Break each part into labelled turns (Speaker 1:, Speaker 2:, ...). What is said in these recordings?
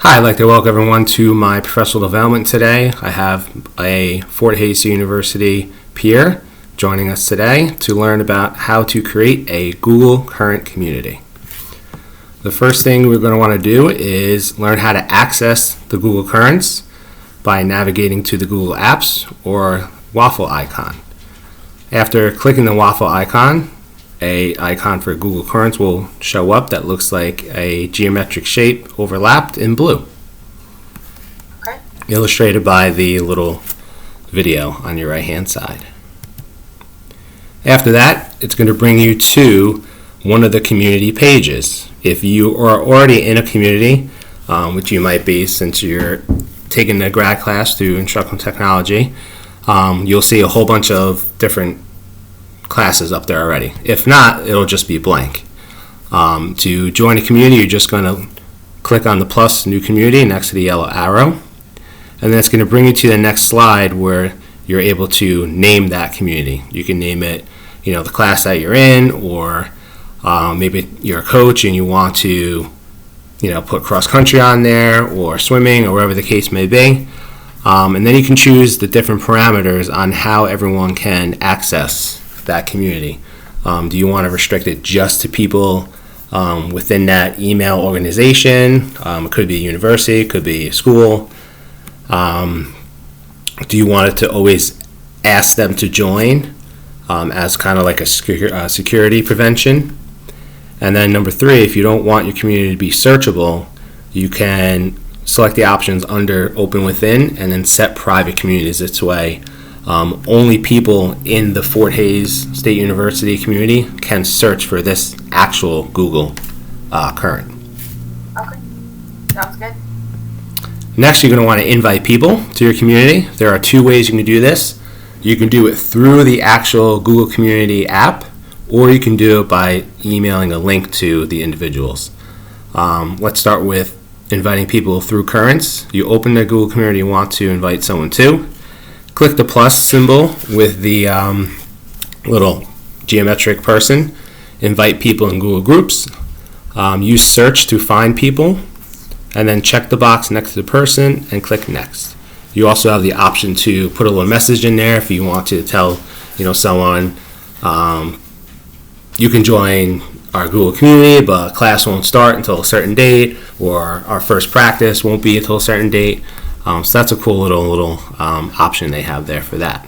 Speaker 1: Hi, I'd like to welcome everyone to my professional development today. I have a FHSU University peer joining us today to learn about how to create a Google Current community. The first thing we're going to want to do is learn how to access the Google Currents by navigating to the Google Apps or waffle icon. After clicking the waffle icon, an icon for Google Currents will show up that looks like a geometric shape overlapped in blue.
Speaker 2: Okay.
Speaker 1: Illustrated by the little video on your right hand side. After that, it's going to bring you to one of the community pages. If you are already in a community, which you might be since you're taking the grad class through instructional technology, you'll see a whole bunch of different classes up there already. If not, it'll just be blank. To join a community, you're just going to click on the plus new community next to the yellow arrow, and then it's going to bring you to the next slide where you're able to name that community. You can name it, the class that you're in, or maybe you're a coach and you want to, put cross country on there, or swimming, or whatever the case may be. And then you can choose the different parameters on how everyone can access that community. Do you want to restrict it just to people within that email organization? It could be a university, it could be a school. Do you want it to always ask them to join as kind of like a security prevention? And then number 3, if you don't want your community to be searchable, you can select the options under Open Within and then set private communities. This way, only people in the Fort Hays State University community can search for this actual Google Current.
Speaker 2: Okay, sounds good.
Speaker 1: Next, you're going to want to invite people to your community. There are 2 ways you can do this. You can do it through the actual Google Community app, or you can do it by emailing a link to the individuals. Let's start with inviting people through Currents. You open the Google Community you want to invite someone to. Click the plus symbol with the little geometric person. Invite people in Google Groups. Use search to find people. And then check the box next to the person and click next. You also have the option to put a little message in there if you want to tell someone you can join our Google community, but class won't start until a certain date, or our first practice won't be until a certain date. So that's a cool little option they have there for that.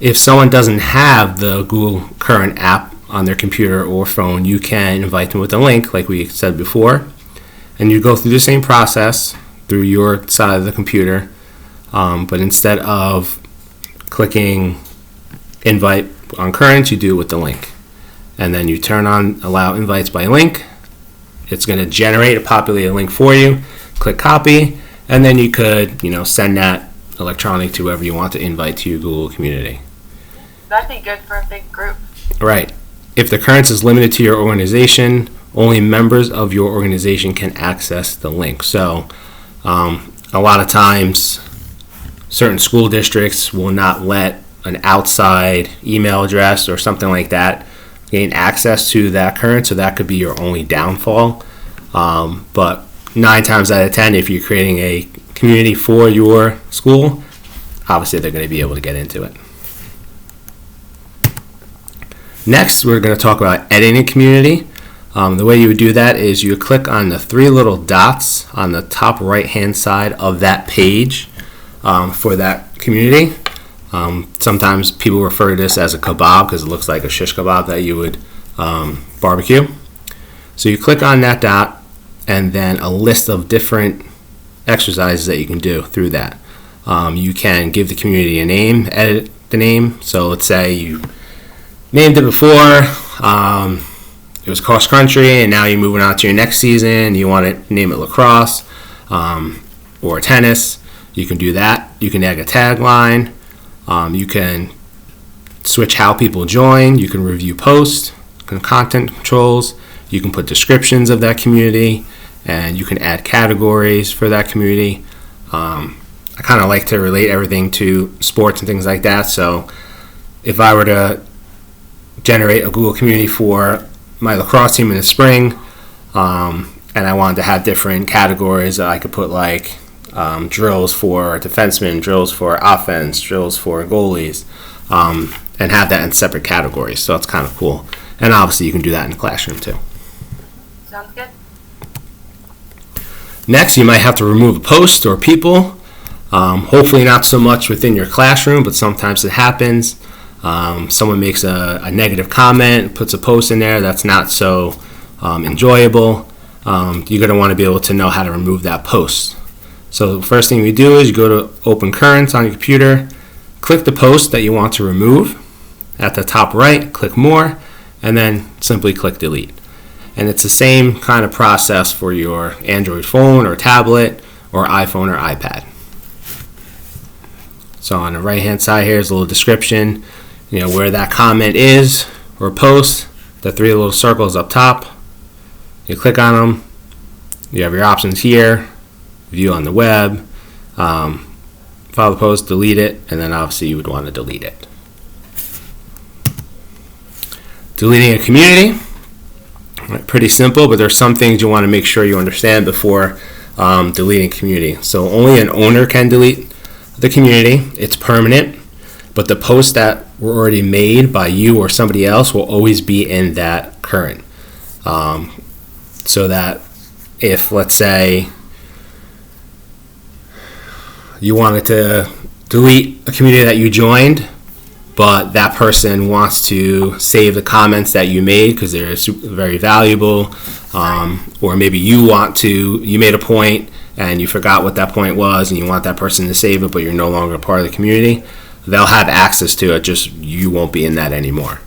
Speaker 1: If someone doesn't have the Google Current app on their computer or phone, you can invite them with a link like we said before, and you go through the same process through your side of the computer, but instead of clicking invite on Current, you do it with the link. And then you turn on allow invites by link. It's going to generate a populated link for you. Click copy. And then you could, send that electronically to whoever you want to invite to your Google community.
Speaker 2: That'd be good for a big group.
Speaker 1: Right. If the Currents is limited to your organization, only members of your organization can access the link. So, a lot of times, certain school districts will not let an outside email address or something like that gain access to that Current, so that could be your only downfall. But 9 times out of 10, if you're creating a community for your school, obviously they're going to be able to get into it. Next, we're going to talk about editing community. The way you would do that is you would click on the 3 little dots on the top right-hand side of that page for that community. Sometimes people refer to this as a kebab because it looks like a shish kebab that you would barbecue. So you click on that dot, and then a list of different exercises that you can do through that. You can give the community a name, edit the name. So let's say you named it before, it was cross country, and now you're moving on to your next season. You want to name it lacrosse or tennis. You can do that. You can add a tagline. You can switch how people join. You can review posts, content controls. You can put descriptions of that community, and you can add categories for that community. I kind of like to relate everything to sports and things like that. So if I were to generate a Google community for my lacrosse team in the spring, and I wanted to have different categories that I could put like drills for defensemen, drills for offense, drills for goalies, and have that in separate categories. So it's kind of cool. And obviously you can do that in the classroom too.
Speaker 2: Sounds good.
Speaker 1: Next, you might have to remove a post or people. Hopefully not so much within your classroom, but sometimes it happens. Someone makes a negative comment, puts a post in there that's not so enjoyable. You're going to want to be able to know how to remove that post. So the first thing we do is you go to Open Currents on your computer, click the post that you want to remove. At the top right, click More, and then simply click Delete. And it's the same kind of process for your Android phone or tablet or iPhone or iPad. So on the right hand side here is a little description, where that comment is or post, the three little circles up top. You click on them, you have your options here, view on the web, file the post, delete it, and then obviously you would want to delete it. Deleting a community, pretty simple, but there's some things you want to make sure you understand before deleting community. So only an owner can delete the community. It's permanent, but the posts that were already made by you or somebody else will always be in that current. So that if, let's say, you wanted to delete a community that you joined, but that person wants to save the comments that you made because they're very valuable, or maybe you made a point and you forgot what that point was and you want that person to save it, but you're no longer part of the community, they'll have access to it, just you won't be in that anymore.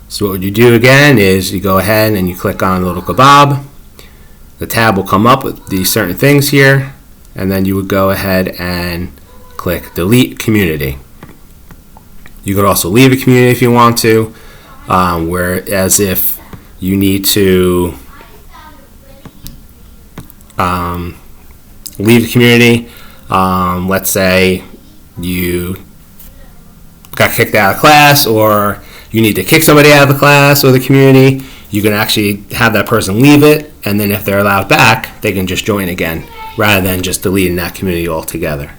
Speaker 1: So what you do again is you go ahead and you click on Little Kebab. The tab will come up with these certain things here, and then you would go ahead and click Delete Community. You could also leave a community if you want to, whereas if you need to leave the community, let's say you got kicked out of class, or you need to kick somebody out of the class or the community, you can actually have that person leave it, and then if they're allowed back, they can just join again, rather than just deleting that community altogether.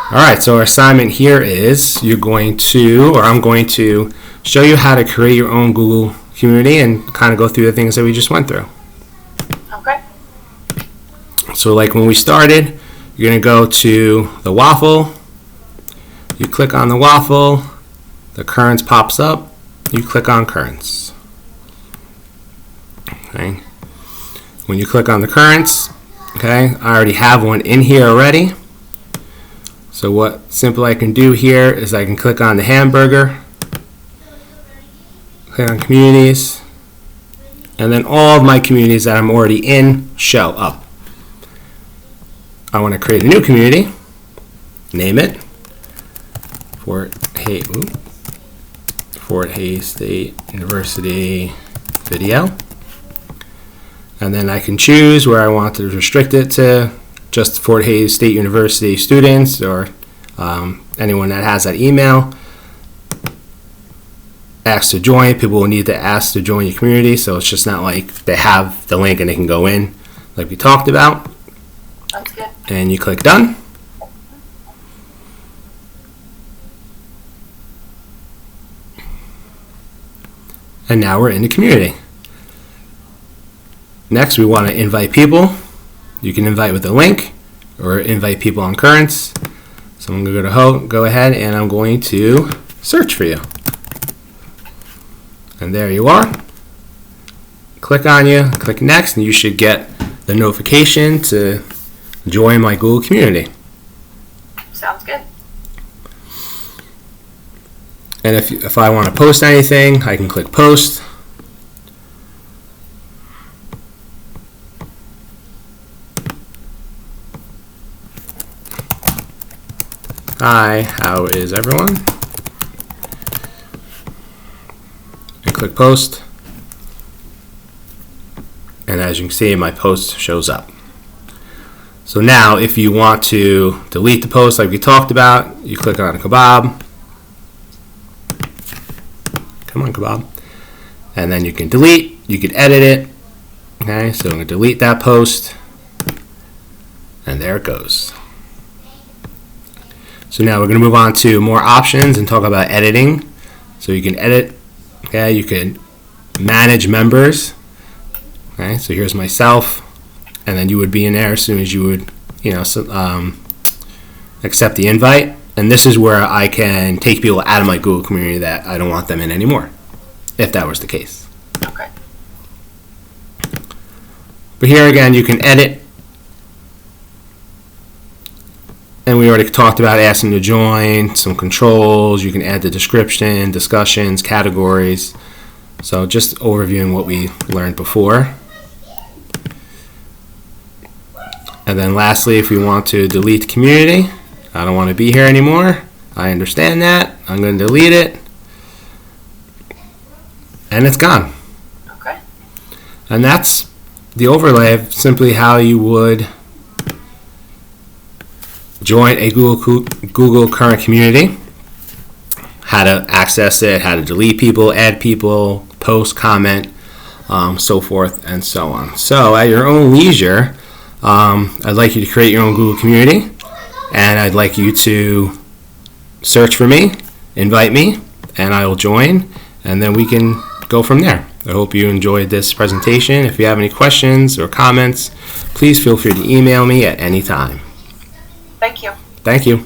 Speaker 1: Alright, so our assignment here is I'm going to show you how to create your own Google community and kind of go through the things that we just went through.
Speaker 2: Okay.
Speaker 1: So like when we started, you're going to go to the waffle, you click on the waffle, the currents pops up, you click on currents. Okay. When you click on the currents, okay, I already have one in here already. So what simple I can do here is I can click on the hamburger, click on communities, and then all of my communities that I'm already in show up. I want to create a new community, name it Fort Hays State University Video, and then I can choose where I want to restrict it to just Fort Hays State University students or anyone that has that email. Ask to join, people will need to ask to join your community, so it's just not like they have the link and they can go in like we talked about.
Speaker 2: That's good.
Speaker 1: And you click done. And now we're in the community. Next, we want to invite people. You can invite with a link or invite people on currents. So I'm going to go ahead and I'm going to search for you. And there you are. Click on you, click next, and you should get the notification to join my Google community.
Speaker 2: Sounds good.
Speaker 1: And if I want to post anything, I can click post. Hi, how is everyone? And click post. And as you can see, my post shows up. So now if you want to delete the post like we talked about, you click on Kebab. Come on, Kebab. And then you can delete, you can edit it, Okay, so I'm going to delete that post, and there it goes. So now we're going to move on to more options and talk about editing. So you can edit, okay, you can manage members. Okay, so here's myself, and then you would be in there as soon as you would, accept the invite. And this is where I can take people out of my Google community that I don't want them in anymore, if that was the case.
Speaker 2: Okay.
Speaker 1: But here again, you can edit. And we already talked about asking to join, some controls. You can add the description, discussions, categories. So just overviewing what we learned before. And then lastly, if we want to delete community, I don't want to be here anymore. I understand that. I'm going to delete it. And it's gone.
Speaker 2: Okay.
Speaker 1: And that's the overlay of simply how you would join a Google current community, how to access it, how to delete people, add people, post, comment, so forth and so on. So at your own leisure, I'd like you to create your own Google community, and I'd like you to search for me, invite me, and I will join, and then we can go from there. I hope you enjoyed this presentation. If you have any questions or comments, please feel free to email me at any time.
Speaker 2: Thank you.
Speaker 1: Thank you.